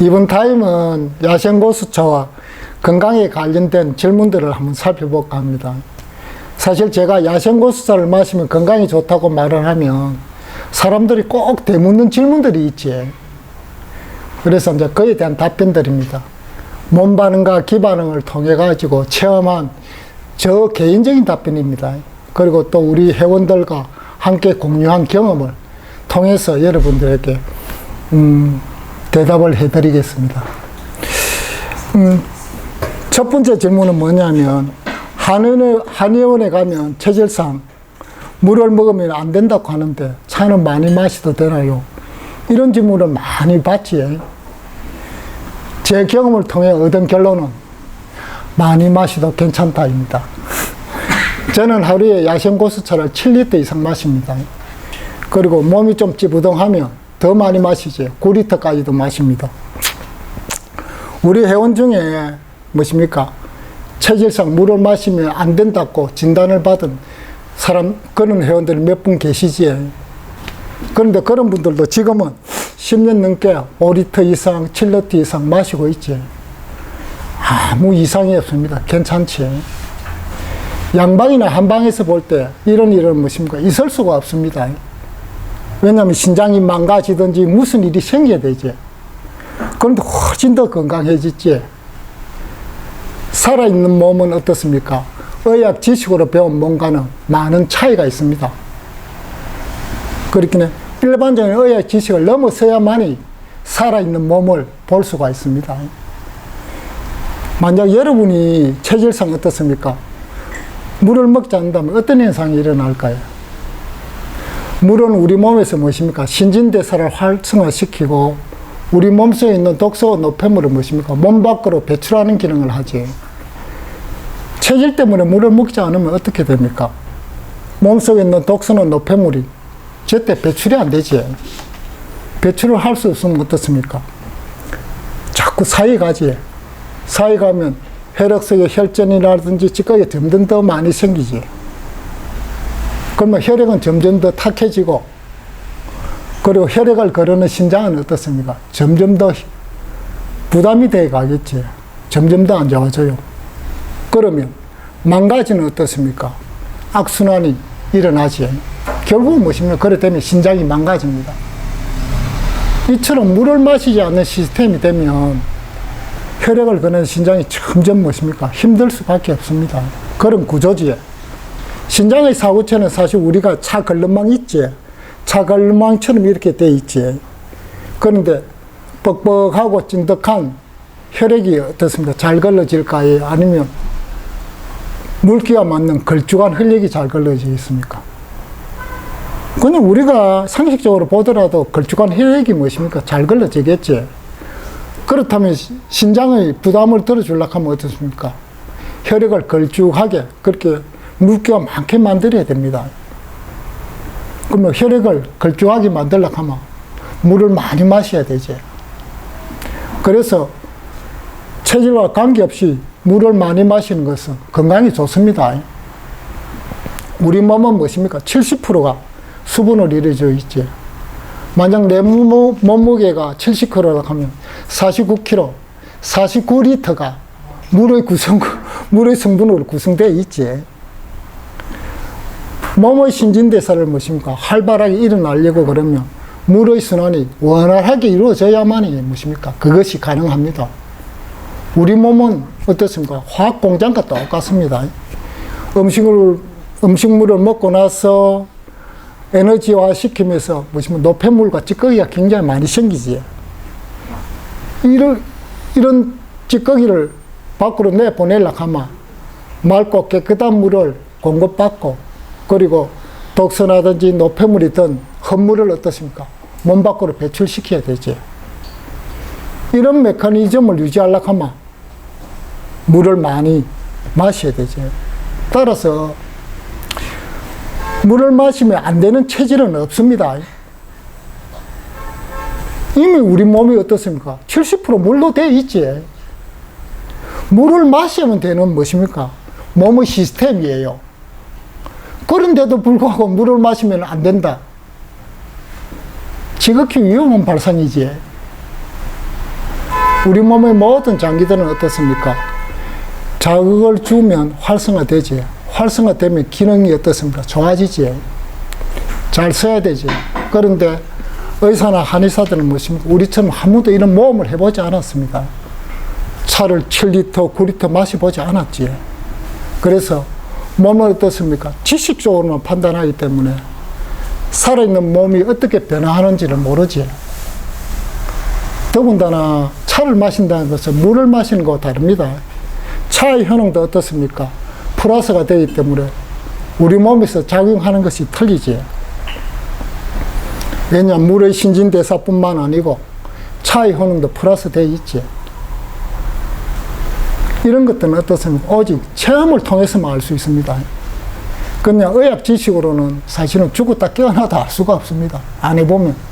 이번 타임은 야생고수차와 건강에 관련된 질문들을 한번 살펴볼까 합니다. 사실 제가 야생고수차를 마시면 건강이 좋다고 말을 하면 사람들이 꼭 되묻는 질문들이 있지. 그래서 이제 그에 대한 답변들입니다. 몸 반응과 기 반응을 통해 가지고 체험한 저 개인적인 답변입니다. 그리고 또 우리 회원들과 함께 공유한 경험을 통해서 여러분들에게 대답을 해드리겠습니다. 첫 번째 질문은 뭐냐면 한의원에 가면 체질상 물을 먹으면 안 된다고 하는데 차는 많이 마셔도 되나요? 이런 질문을 많이 받지. 제 경험을 통해 얻은 결론은 많이 마셔도 괜찮다입니다. 저는 하루에 야생고수차를 7리터 이상 마십니다. 그리고 몸이 좀 찌부둥하면 더 많이 마시지. 9리터까지도 마십니다. 우리 회원 중에 무엇입니까? 체질상 물을 마시면 안 된다고 진단을 받은 그런 회원들이 몇 분 계시지. 그런데 그런 분들도 지금은 10년 넘게 5리터 이상, 7리터 이상 마시고 있지. 아무 이상이 없습니다. 괜찮지. 양방이나 한방에서 볼 때 이런 일은 무엇입니까? 있을 수가 없습니다. 왜냐하면 신장이 망가지든지 무슨 일이 생겨야 되지. 그런데 훨씬 더 건강해지지. 살아있는 몸은 어떻습니까? 의학 지식으로 배운 몸과는 많은 차이가 있습니다. 그렇기는 일반적인 의학 지식을 넘어서야만이 살아있는 몸을 볼 수가 있습니다. 만약 여러분이 체질상 어떻습니까? 물을 먹지 않는다면 어떤 현상이 일어날까요? 물은 우리 몸에서 무엇입니까? 신진대사를 활성화시키고 우리 몸속에 있는 독소와 노폐물을 무엇입니까? 몸 밖으로 배출하는 기능을 하지. 체질 때문에 물을 먹지 않으면 어떻게 됩니까? 몸속에 있는 독소나 노폐물이 제때 배출이 안 되지. 배출을 할 수 없으면 어떻습니까? 자꾸 사이 가지. 사이 가면 혈액 속에 혈전이라든지 찌꺼기가 점점 더 많이 생기지. 그러면 혈액은 점점 더 탁해지고, 그리고 혈액을 거르는 신장은 어떻습니까? 점점 더 부담이 돼 가겠지. 점점 더 안 좋아져요. 그러면 망가지는 어떻습니까? 악순환이 일어나지. 결국은 무엇입니까? 그래 되면 신장이 망가집니다. 이처럼 물을 마시지 않는 시스템이 되면 혈액을 거는 신장이 점점 무엇입니까? 힘들 수밖에 없습니다. 그런 구조지. 신장의 사구체는 사실 우리가 차 걸름망 있지. 차 걸름망처럼 이렇게 돼 있지. 그런데 뻑뻑하고 찐득한 혈액이 어떻습니까? 잘 걸러질까요? 아니면 물기가 맞는 걸쭉한 혈액이 잘 걸러지겠습니까? 그냥 우리가 상식적으로 보더라도 걸쭉한 혈액이 무엇입니까? 잘 걸러지겠지. 그렇다면 신장의 부담을 덜어주려고 하면 어떻습니까? 혈액을 걸쭉하게 그렇게 물기가 많게 만들어야 됩니다. 그러면 혈액을 걸쭉하게 만들려고 하면 물을 많이 마셔야 되지. 그래서 체질과 관계없이 물을 많이 마시는 것은 건강에 좋습니다. 우리 몸은 무엇입니까? 70%가 수분으로 이루어져 있지. 만약 내 몸무게가 70kg라고 하면 49kg, 49리터가 물의 성분으로 구성되어 있지. 몸의 신진대사를 무엇입니까? 활발하게 일어나려고 그러면 물의 순환이 원활하게 이루어져야만이 무엇입니까? 그것이 가능합니다. 우리 몸은 어떻습니까? 화학공장과 똑같습니다. 음식물을 먹고 나서 에너지화 시키면서 무슨 노폐물과 찌꺼기가 굉장히 많이 생기지. 이런 찌꺼기를 밖으로 내보내려고 하면 맑고 깨끗한 물을 공급받고, 그리고 독소나든지 노폐물이든 헛물을 어떻습니까? 몸 밖으로 배출시켜야 되지. 이런 메커니즘을 유지하려고 하면 물을 많이 마셔야 되지. 따라서 물을 마시면 안 되는 체질은 없습니다. 이미 우리 몸이 어떻습니까? 70% 물로 돼 있지. 물을 마시면 되는 무엇입니까? 몸의 시스템이에요. 그런데도 불구하고 물을 마시면 안 된다. 지극히 위험한 발상이지. 우리 몸의 모든 장기들은 어떻습니까? 자극을 주면 활성화되지. 활성화되면 기능이 어떻습니까? 좋아지지. 잘 써야 되지. 그런데 의사나 한의사들은 무엇입니까? 우리처럼 한 번도 이런 모험을 해보지 않았습니다. 차를 7리터, 9리터 마셔보지 않았지. 그래서 몸은 어떻습니까? 지식적으로만 판단하기 때문에 살아있는 몸이 어떻게 변화하는지를 모르지. 더군다나 차를 마신다는 것은 물을 마시는 것과 다릅니다. 차의 효능도 어떻습니까? 플러스가 되기 때문에 우리 몸에서 작용하는 것이 틀리지. 왜냐하면 물의 신진대사뿐만 아니고 차의 효능도 플러스 되어 있지. 이런 것들은 어떻습니까? 오직 체험을 통해서만 알 수 있습니다. 그냥 의학 지식으로는 사실은 죽었다 깨어나도 알 수가 없습니다. 안 해보면.